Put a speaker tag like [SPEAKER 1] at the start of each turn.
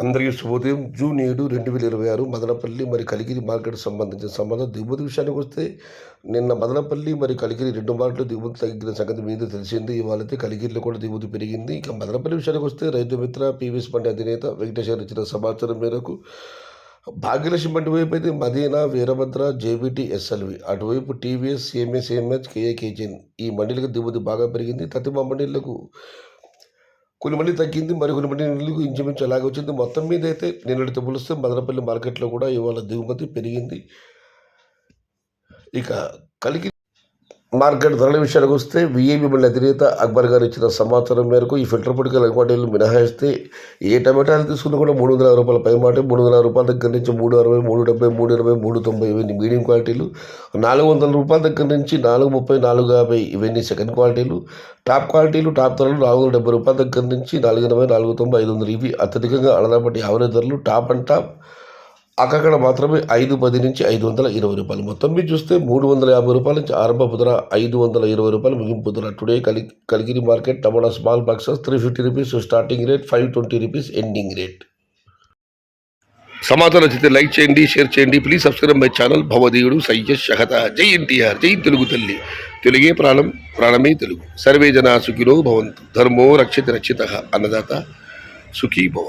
[SPEAKER 1] అందరికీ శుభోదయం. జూన్ 7, 2026 మదనపల్లి మరి కలికిరి మార్కెట్ సంబంధించిన సంబంధం దిగుమతి విషయానికి వస్తే నిన్న మదనపల్లి మరి కలికిరి 2 మార్కెట్లు దిగుమతి తగ్గిన సంగతి మీద తెలిసింది. ఇవాళైతే కలికిరిలో కూడా దిగుమతి పెరిగింది. ఇక మదనపల్లి విషయానికి వస్తే రైతు మిత్ర పీవీఎస్ బండి అధినేత వెంకటేశ్వర ఇచ్చిన సమాచారం మేరకు భాగ్యలక్ష్మి బండి వైపు అయితే మదీనా, వీరభద్ర, జేబీటీ, ఎస్ఎల్వి, అటువైపు టీవీఎస్, సిఎంఎస్, ఏఎంహెచ్, కేఏకేజెన్ ఈ మండీలకు దిగుమతి బాగా పెరిగింది. తతిమ మండీలకు కొన్ని మంది తగ్గింది, మరి కొన్ని మంది నీళ్ళకు ఇంచుమించు అలాగే వచ్చింది. మొత్తం మీద అయితే నిన్నటితో పోలిస్తే మదనపల్లి మార్కెట్లో కూడా ఇవాళ దిగుమతి పెరిగింది. ఇక కలికి మార్కెట్ ధరల విషయానికి వస్తే విఐపి బండి అధినేత అక్బర్ గారు ఇచ్చిన సమాచారం మేరకు ఈ ఫిల్టర్ పొడికల క్వాంటిటీలు మినహాయిస్తే ఏ టమాటాలు తీసుకున్నా కూడా రూ. 350 పై మాట, రూ. 300 దగ్గర నుంచి 360, 370, 320, 390 ఇవన్నీ మీడియం క్వాలిటీలు, రూ. 400 దగ్గర నుంచి 430, 450 ఇవన్నీ సెకండ్ క్వాలిటీలు, టాప్ క్వాలిటీలు టాప్ ధరలు రూ. 470 దగ్గర నుంచి 480, 490, 500 ఇవి అత్యధికంగా అడనాపట్టి యావరేజ్ ధరలు. టాప్ అండ్ టాప్ అక్కడ మాత్రమే 510 నుంచి 520 రూపాయలు. మొత్తం మీద చూస్తే రూ. 350 నుంచి ఆరంభపు ధర, రూ. 520 ముగింపు ధర. Today Kalikiri market tomato small boxes ₹350 starting rate, ₹520 ending rate. సమాచారం నచ్చితే లైక్ చేయండి, షేర్ చేయండి. Please subscribe my channel. భవదేవుడు సయ్యద్ షహత. జై ఎన్టీఆర్, జై తెలుగు తల్లి. తెలుగే ప్రాణం, ప్రాణమే తెలుగు. సర్వే జనా సుఖినో భవంతు. ధర్మో రక్షిత రక్షిత. అన్నదాత సుఖీ భవ.